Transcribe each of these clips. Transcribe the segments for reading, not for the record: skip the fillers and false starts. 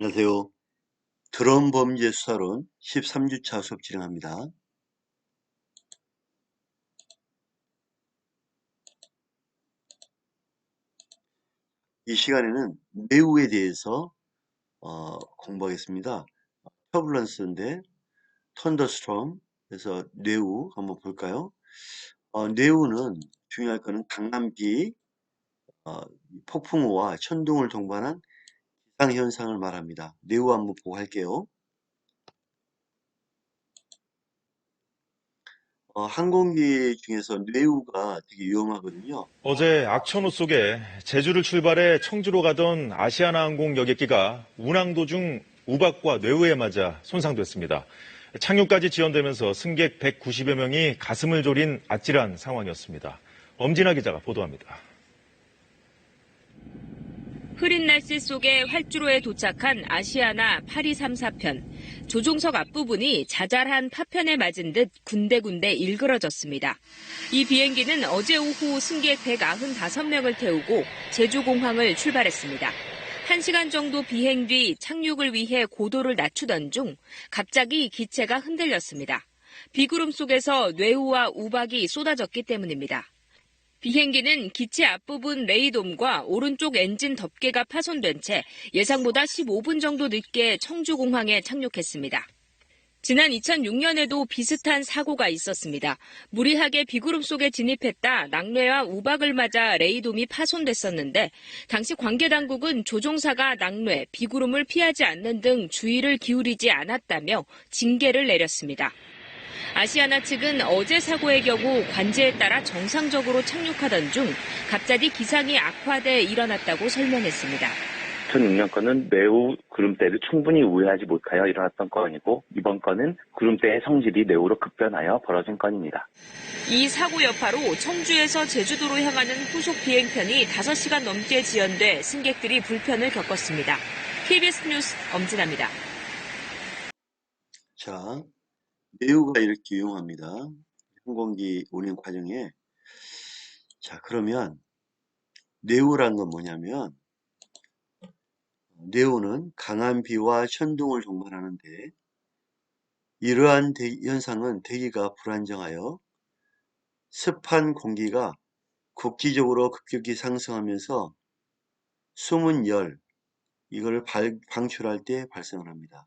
안녕하세요. 드론 범죄 수사론 13주차 수업 진행합니다. 이 시간에는 뇌우에 대해서 공부하겠습니다. 터뷸런스인데 턴더스톰, 그래서 뇌우 한번 볼까요? 뇌우는 중요할 거는 강남비, 어, 폭풍우와 천둥을 동반한 기상현상을 말합니다. 뇌우 한번 보고 할게요. 항공기 중에서 뇌우가 되게 위험하거든요. 어제 악천후 속에 제주를 출발해 청주로 가던 아시아나항공 여객기가 운항 도중 우박과 뇌우에 맞아 손상됐습니다. 착륙까지 지연되면서 승객 190여 명이 가슴을 졸인 아찔한 상황이었습니다. 엄진아 기자가 보도합니다. 흐린 날씨 속에 활주로에 도착한 아시아나 8234편. 조종석 앞부분이 자잘한 파편에 맞은 듯 군데군데 일그러졌습니다. 이 비행기는 어제 오후 승객 195명을 태우고 제주공항을 출발했습니다. 1시간 정도 비행 뒤 착륙을 위해 고도를 낮추던 중 갑자기 기체가 흔들렸습니다. 비구름 속에서 뇌우와 우박이 쏟아졌기 때문입니다. 비행기는 기체 앞부분 레이돔과 오른쪽 엔진 덮개가 파손된 채 예상보다 15분 정도 늦게 청주공항에 착륙했습니다. 지난 2006년에도 비슷한 사고가 있었습니다. 무리하게 비구름 속에 진입했다 낙뢰와 우박을 맞아 레이돔이 파손됐었는데 당시 관계당국은 조종사가 낙뢰, 비구름을 피하지 않는 등 주의를 기울이지 않았다며 징계를 내렸습니다. 아시아나 측은 어제 사고의 경우 관제에 따라 정상적으로 착륙하던 중 갑자기 기상이 악화돼 일어났다고 설명했습니다. 2006년 건은 매우 구름대를 충분히 우회하지 못하여 일어났던 건이고 이번 건은 구름대의 성질이 뇌우로 급변하여 벌어진 건입니다. 이 사고 여파로 청주에서 제주도로 향하는 후속 비행편이 5시간 넘게 지연돼 승객들이 불편을 겪었습니다. KBS 뉴스 엄진아입니다. 자, 뇌우가 이렇게 유용합니다. 항공기 운행 과정에. 자, 그러면 뇌우란 건 뭐냐면 뇌우는 강한 비와 천둥을 동반하는데 이러한 현상은 대기가 불안정하여 습한 공기가 국지적으로 급격히 상승하면서 숨은 열, 이걸 방출할 때 발생을 합니다.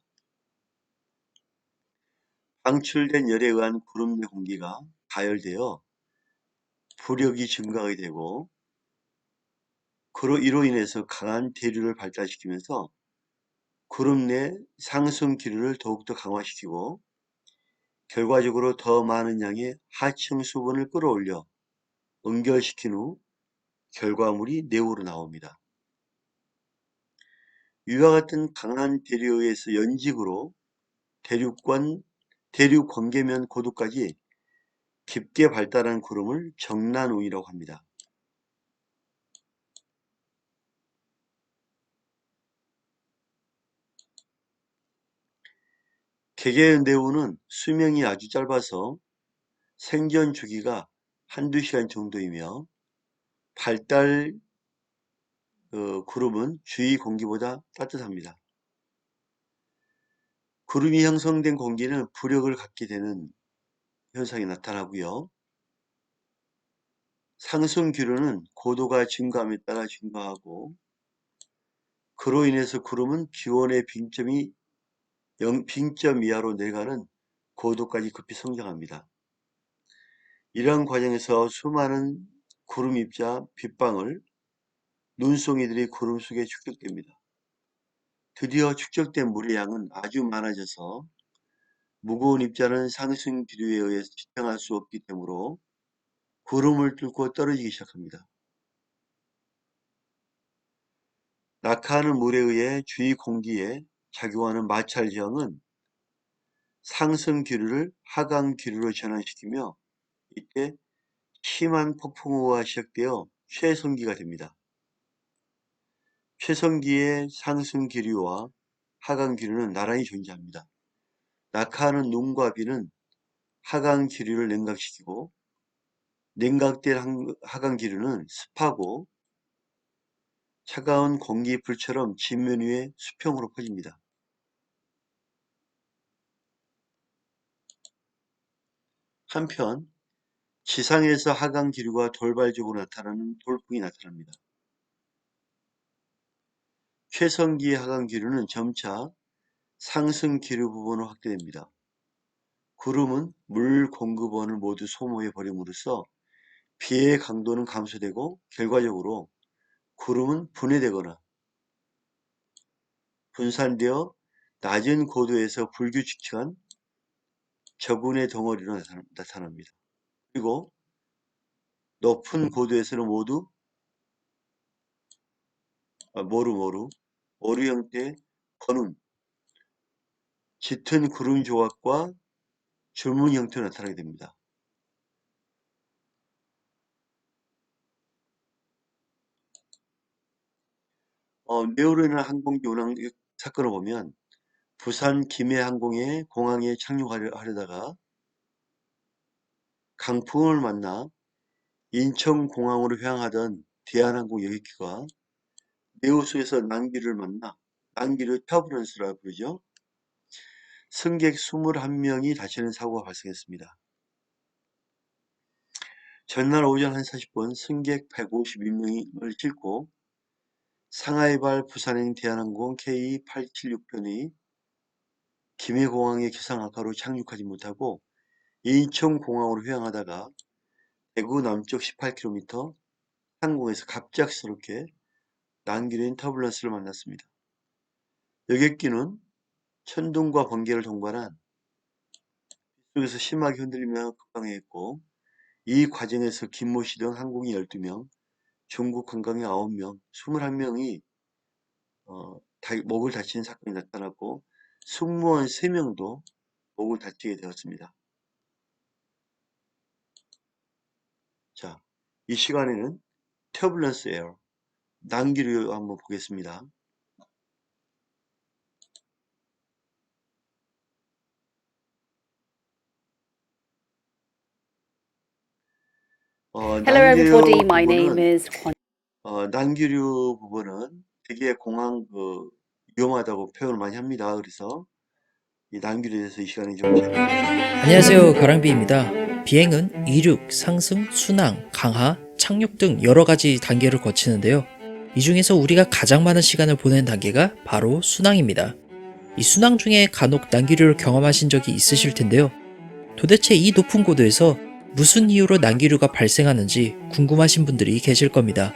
방출된 열에 의한 구름 내 공기가 가열되어 부력이 증가하게 되고 이로 인해서 강한 대류를 발달시키면서 구름 내 상승 기류를 더욱더 강화시키고 결과적으로 더 많은 양의 하층 수분을 끌어올려 응결시킨 후 결과물이 뇌우로 나옵니다. 위와 같은 강한 대류에 의해서 연직으로 대륙 관계면 고도까지 깊게 발달한 구름을 정난우이라고 합니다. 개개의 뇌우는 수명이 아주 짧아서 생전 주기가 한두 시간 정도이며 발달 구름은 주위 공기보다 따뜻합니다. 구름이 형성된 공기는 부력을 갖게 되는 현상이 나타나고요. 상승 기류는 고도가 증가함에 따라 증가하고 그로 인해서 구름은 기온의 빙점 이하로 내려가는 고도까지 급히 성장합니다. 이러한 과정에서 수많은 구름 입자 빗방울, 눈송이들이 구름 속에 축적됩니다. 드디어 축적된 물의 양은 아주 많아져서 무거운 입자는 상승 기류에 의해서 지탱할 수 없기 때문에 구름을 뚫고 떨어지기 시작합니다. 낙하하는 물에 의해 주위 공기에 작용하는 마찰 저항은 상승 기류를 하강 기류로 전환시키며 이때 심한 폭풍우가 시작되어 최성기가 됩니다. 최성기의 상승 기류와 하강 기류는 나란히 존재합니다. 낙하하는 눈과 비는 하강 기류를 냉각시키고 냉각된 하강 기류는 습하고 차가운 공기 불처럼 지면 위에 수평으로 퍼집니다. 한편 지상에서 하강 기류가 돌발적으로 나타나는 돌풍이 나타납니다. 최성기의 하강 기류는 점차 상승 기류 부분으로 확대됩니다. 구름은 물 공급원을 모두 소모해 버림으로써 비의 강도는 감소되고 결과적으로 구름은 분해되거나 분산되어 낮은 고도에서 불규칙한 저군의 덩어리로 나타납니다. 그리고 높은 고도에서는 모두 모루 형태의 건운, 짙은 구름 조각과 줄무늬 형태로 나타나게 됩니다. 뇌우로 인한 항공기 운항 사건을 보면 부산 김해항공의 공항에 착륙하려다가 강풍을 만나 인천공항으로 향하던 대한항공 여객기가 뇌우 속에서 난기류를 만나 난기류 터뷸런스라고 부르죠. 승객 21명이 다치는 사고가 발생했습니다. 전날 오전 1시 40분 승객 152명을 싣고 상하이발 부산행 대한항공 K876편이 김해공항의 기상 악화로 착륙하지 못하고 인천공항으로 향하다가 대구 남쪽 18km 상공에서 갑작스럽게 난기류인 터뷸런스를 만났습니다. 여객기는 천둥과 번개를 동반한 빗속에서 심하게 흔들리며 급방해했고 이 과정에서 김모 씨 등 항공인 12명, 중국 관광인 9명, 21명이 목을 다치는 사건이 나타났고 승무원 3명도 목을 다치게 되었습니다. 자, 이 시간에는 터뷸런스 에어, 난기류 한번 보겠습니다. Hello everybody, my name 부분은 is Kwon. 난기류 부분은 되게 공항 위험하다고 표현을 많이 합니다. 그래서 이 난기류에 대해서 이 시간에 좀 안녕하세요, 가랑비입니다. 비행은 이륙, 상승, 순항, 강하, 착륙 등 여러 가지 단계를 거치는데요. 이 중에서 우리가 가장 많은 시간을 보내는 단계가 바로 순항입니다. 이 순항 중에 간혹 난기류를 경험하신 적이 있으실 텐데요. 도대체 이 높은 고도에서 무슨 이유로 난기류가 발생하는지 궁금하신 분들이 계실 겁니다.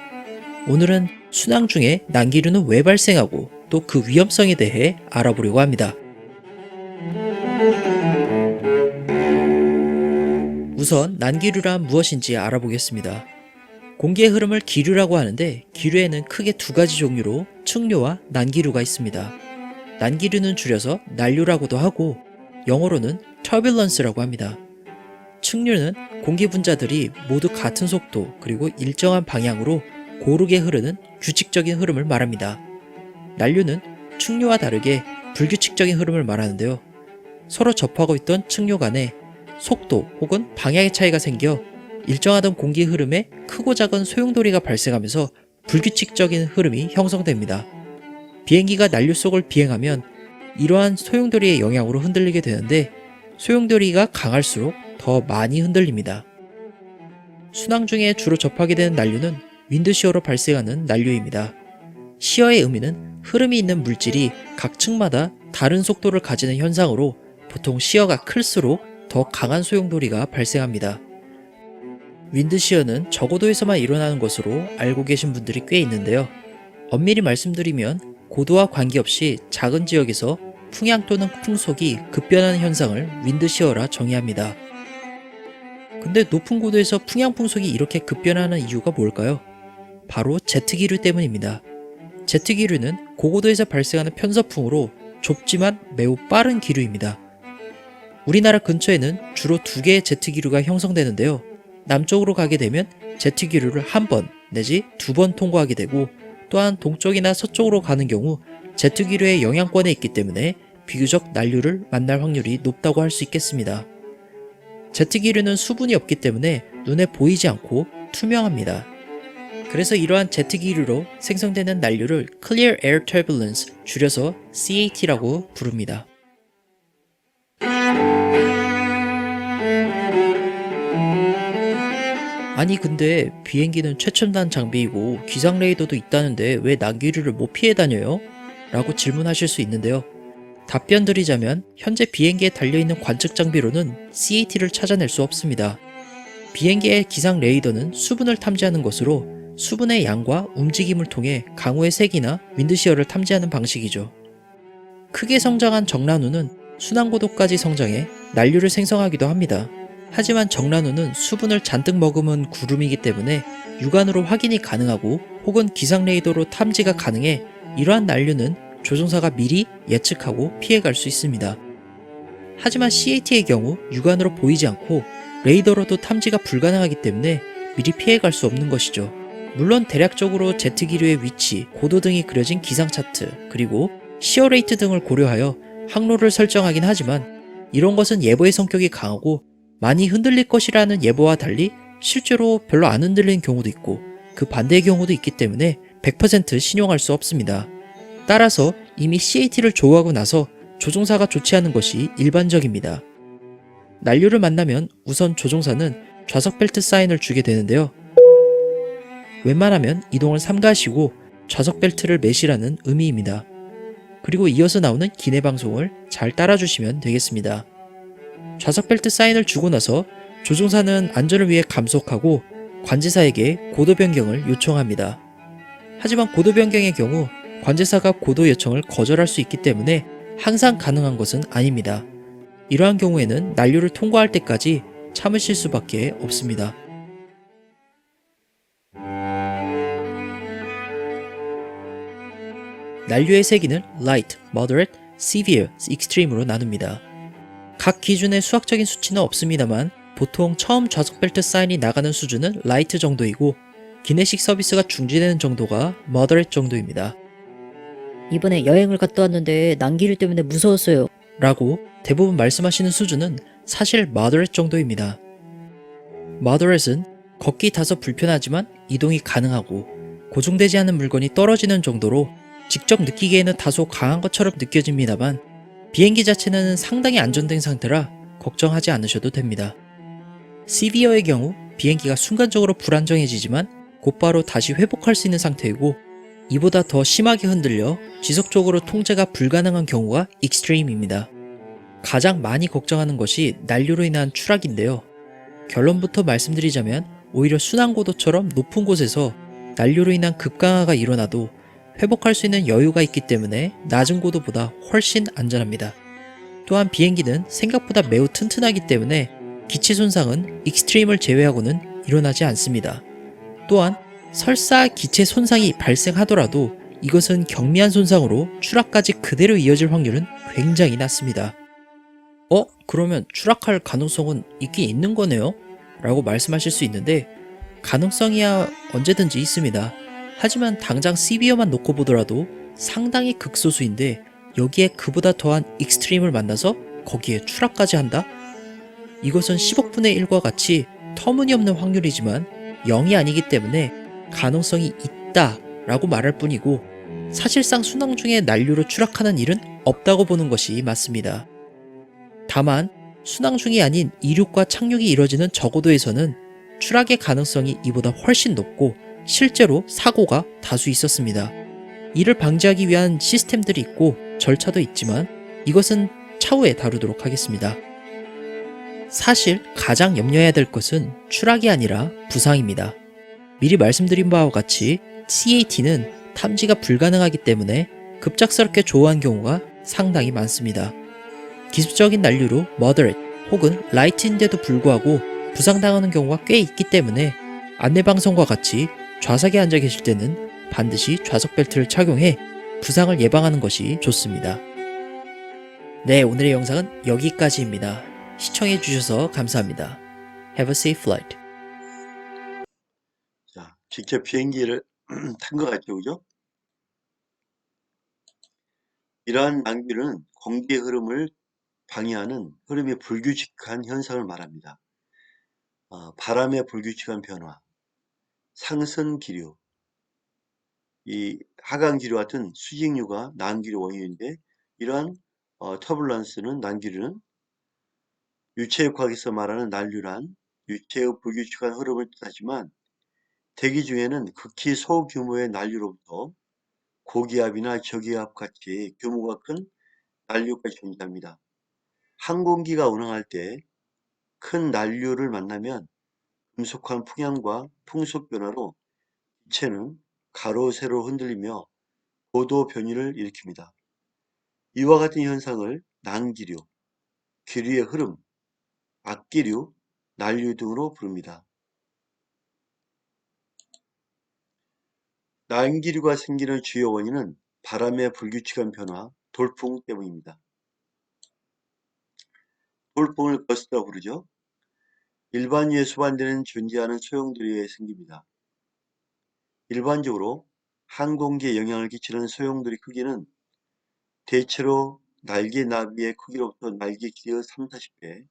오늘은 순항 중에 난기류는 왜 발생하고 또 그 위험성에 대해 알아보려고 합니다. 우선 난기류란 무엇인지 알아보겠습니다. 공기의 흐름을 기류라고 하는데 기류에는 크게 두 가지 종류로 측류와 난기류가 있습니다. 난기류는 줄여서 난류라고도 하고 영어로는 터뷸런스라고 합니다. 측류는 공기 분자들이 모두 같은 속도 그리고 일정한 방향으로 고르게 흐르는 규칙적인 흐름을 말합니다. 난류는 측류와 다르게 불규칙적인 흐름을 말하는데요. 서로 접하고 있던 측류 간에 속도 혹은 방향의 차이가 생겨 일정하던 공기 흐름에 크고 작은 소용돌이가 발생하면서 불규칙적인 흐름이 형성됩니다. 비행기가 난류 속을 비행하면 이러한 소용돌이의 영향으로 흔들리게 되는데 소용돌이가 강할수록 더 많이 흔들립니다. 순항 중에 주로 접하게 되는 난류는 윈드시어로 발생하는 난류입니다. 시어의 의미는 흐름이 있는 물질이 각 층마다 다른 속도를 가지는 현상으로 보통 시어가 클수록 더 강한 소용돌이가 발생합니다. 윈드시어는 저고도에서만 일어나는 것으로 알고 계신 분들이 꽤 있는데요. 엄밀히 말씀드리면 고도와 관계없이 작은 지역에서 풍향 또는 풍속이 급변하는 현상을 윈드시어라 정의합니다. 근데 높은 고도에서 풍향 풍속이 이렇게 급변하는 이유가 뭘까요? 바로 제트기류 때문입니다. 제트기류는 고고도에서 발생하는 편서풍으로 좁지만 매우 빠른 기류입니다. 우리나라 근처에는 주로 두 개의 제트기류가 형성되는데요. 남쪽으로 가게 되면 제트기류를 한 번 내지 두 번 통과하게 되고 또한 동쪽이나 서쪽으로 가는 경우 제트기류의 영향권에 있기 때문에 비교적 난류를 만날 확률이 높다고 할 수 있겠습니다. 제트기류는 수분이 없기 때문에 눈에 보이지 않고 투명합니다. 그래서 이러한 제트 기류로 생성되는 난류를 Clear Air Turbulence, 줄여서 CAT라고 부릅니다. 아니 근데 비행기는 최첨단 장비이고 기상 레이더도 있다는데 왜 난기류를 못 피해 다녀요? 라고 질문하실 수 있는데요. 답변 드리자면 현재 비행기에 달려있는 관측 장비로는 CAT를 찾아낼 수 없습니다. 비행기의 기상 레이더는 수분을 탐지하는 것으로 수분의 양과 움직임을 통해 강우의 색이나 윈드시어를 탐지하는 방식이죠. 크게 성장한 정란우는 순항고도까지 성장해 난류를 생성하기도 합니다. 하지만 정란우는 수분을 잔뜩 머금은 구름이기 때문에 육안으로 확인이 가능하고 혹은 기상 레이더로 탐지가 가능해 이러한 난류는 조종사가 미리 예측하고 피해갈 수 있습니다. 하지만 CAT의 경우 육안으로 보이지 않고 레이더로도 탐지가 불가능하기 때문에 미리 피해갈 수 없는 것이죠. 물론 대략적으로 제트 기류의 위치, 고도 등이 그려진 기상 차트, 그리고 시어 레이트 등을 고려하여 항로를 설정하긴 하지만 이런 것은 예보의 성격이 강하고 많이 흔들릴 것이라는 예보와 달리 실제로 별로 안 흔들리는 경우도 있고 그 반대의 경우도 있기 때문에 100% 신용할 수 없습니다. 따라서 이미 CAT를 조우하고 나서 조종사가 조치하는 것이 일반적입니다. 난류를 만나면 우선 조종사는 좌석 벨트 사인을 주게 되는데요. 웬만하면 이동을 삼가하시고 좌석 벨트를 매시라는 의미입니다. 그리고 이어서 나오는 기내 방송을 잘 따라주시면 되겠습니다. 좌석 벨트 사인을 주고 나서 조종사는 안전을 위해 감속하고 관제사에게 고도 변경을 요청합니다. 하지만 고도 변경의 경우 관제사가 고도 요청을 거절할 수 있기 때문에 항상 가능한 것은 아닙니다. 이러한 경우에는 난류를 통과할 때까지 참으실 수밖에 없습니다. 난류의 세기는 Light, Moderate, Severe, Extreme으로 나눕니다. 각 기준의 수학적인 수치는 없습니다만 보통 처음 좌석 벨트 사인이 나가는 수준은 Light 정도이고 기내식 서비스가 중지되는 정도가 Moderate 정도입니다. 이번에 여행을 갔다 왔는데 난기류 때문에 무서웠어요. 라고 대부분 말씀하시는 수준은 사실 Moderate 정도입니다. Moderate은 걷기 다소 불편하지만 이동이 가능하고 고정되지 않은 물건이 떨어지는 정도로 직접 느끼기에는 다소 강한 것처럼 느껴집니다만 비행기 자체는 상당히 안전된 상태라 걱정하지 않으셔도 됩니다. Severe의 경우 비행기가 순간적으로 불안정해지지만 곧바로 다시 회복할 수 있는 상태이고 이보다 더 심하게 흔들려 지속적으로 통제가 불가능한 경우가 Extreme입니다. 가장 많이 걱정하는 것이 난류로 인한 추락인데요. 결론부터 말씀드리자면 오히려 순항고도처럼 높은 곳에서 난류로 인한 급강하가 일어나도 회복할 수 있는 여유가 있기 때문에 낮은 고도보다 훨씬 안전합니다. 또한 비행기는 생각보다 매우 튼튼하기 때문에 기체 손상은 익스트림을 제외하고는 일어나지 않습니다. 또한 설사 기체 손상이 발생하더라도 이것은 경미한 손상으로 추락까지 그대로 이어질 확률은 굉장히 낮습니다. 그러면 추락할 가능성은 있긴 있는 거네요? 라고 말씀하실 수 있는데 가능성이야 언제든지 있습니다. 하지만 당장 시비어만 놓고 보더라도 상당히 극소수인데 여기에 그보다 더한 익스트림을 만나서 거기에 추락까지 한다? 이것은 10억분의 1과 같이 터무니없는 확률이지만 0이 아니기 때문에 가능성이 있다 라고 말할 뿐이고 사실상 순항 중에 난류로 추락하는 일은 없다고 보는 것이 맞습니다. 다만 순항 중이 아닌 이륙과 착륙이 이뤄지는 저고도에서는 추락의 가능성이 이보다 훨씬 높고 실제로 사고가 다수 있었습니다. 이를 방지하기 위한 시스템들이 있고 절차도 있지만 이것은 차후에 다루도록 하겠습니다. 사실 가장 염려해야 될 것은 추락이 아니라 부상입니다. 미리 말씀드린 바와 같이 CAT는 탐지가 불가능하기 때문에 급작스럽게 조우한 경우가 상당히 많습니다. 기술적인 난류로 Moderate 혹은 Light인데도 불구하고 부상당하는 경우가 꽤 있기 때문에 안내방송과 같이 좌석에 앉아 계실 때는 반드시 좌석 벨트를 착용해 부상을 예방하는 것이 좋습니다. 네, 오늘의 영상은 여기까지입니다. 시청해주셔서 감사합니다. Have a safe flight. 자, 직접 비행기를 탄 것 같죠, 그죠? 이러한 낭비는 공기의 흐름을 방해하는 흐름이 불규칙한 현상을 말합니다. 바람의 불규칙한 변화, 상선 기류, 이 하강 기류 같은 수직류가 난기류 원인인데 이러한 터뷸런스는 난기류는 유체역학에서 말하는 난류란 유체의 불규칙한 흐름을 뜻하지만 대기 중에는 극히 소규모의 난류로부터 고기압이나 저기압 같이 규모가 큰 난류까지 존재합니다. 항공기가 운항할 때 큰 난류를 만나면 금속한 풍향과 풍속 변화로 기체는 가로 세로 흔들리며 고도 변이를 일으킵니다. 이와 같은 현상을 난기류, 기류의 흐름, 악기류, 난류 등으로 부릅니다. 난기류가 생기는 주요 원인은 바람의 불규칙한 변화, 돌풍 때문입니다. 돌풍을 거스트라고 부르죠. 일반유에 수반되는 존재하는 소용돌이에 의해 생깁니다. 일반적으로 항공기에 영향을 끼치는 소용돌이 크기는 대체로 날개 나비의 크기로부터 날개 길이의 3, 40배,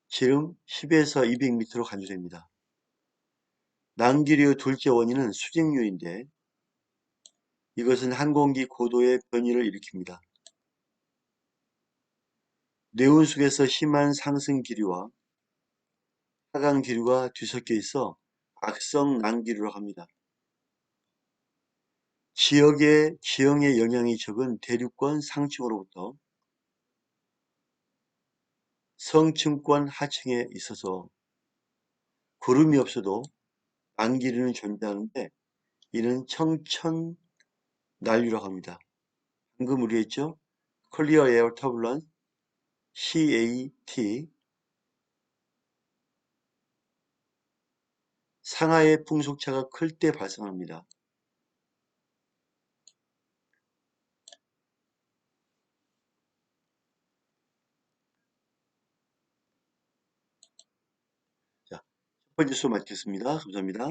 지름 10에서 200m로 간주됩니다. 난기류의 둘째 원인은 수직류인데 이것은 항공기 고도의 변이를 일으킵니다. 네온 속에서 심한 상승 기류와 하강 기류가 뒤섞여 있어 악성 난기류라고 합니다. 지형의 영향이 적은 대륙권 상층으로부터 성층권 하층에 있어서 구름이 없어도 난기류는 존재하는데 이는 청천 난류라고 합니다. 방금 우리 했죠? Clear Air Turbulence, CAT. 상하의 풍속차가 클 때 발생합니다. 자, 첫 번째 수업 마치겠습니다. 감사합니다.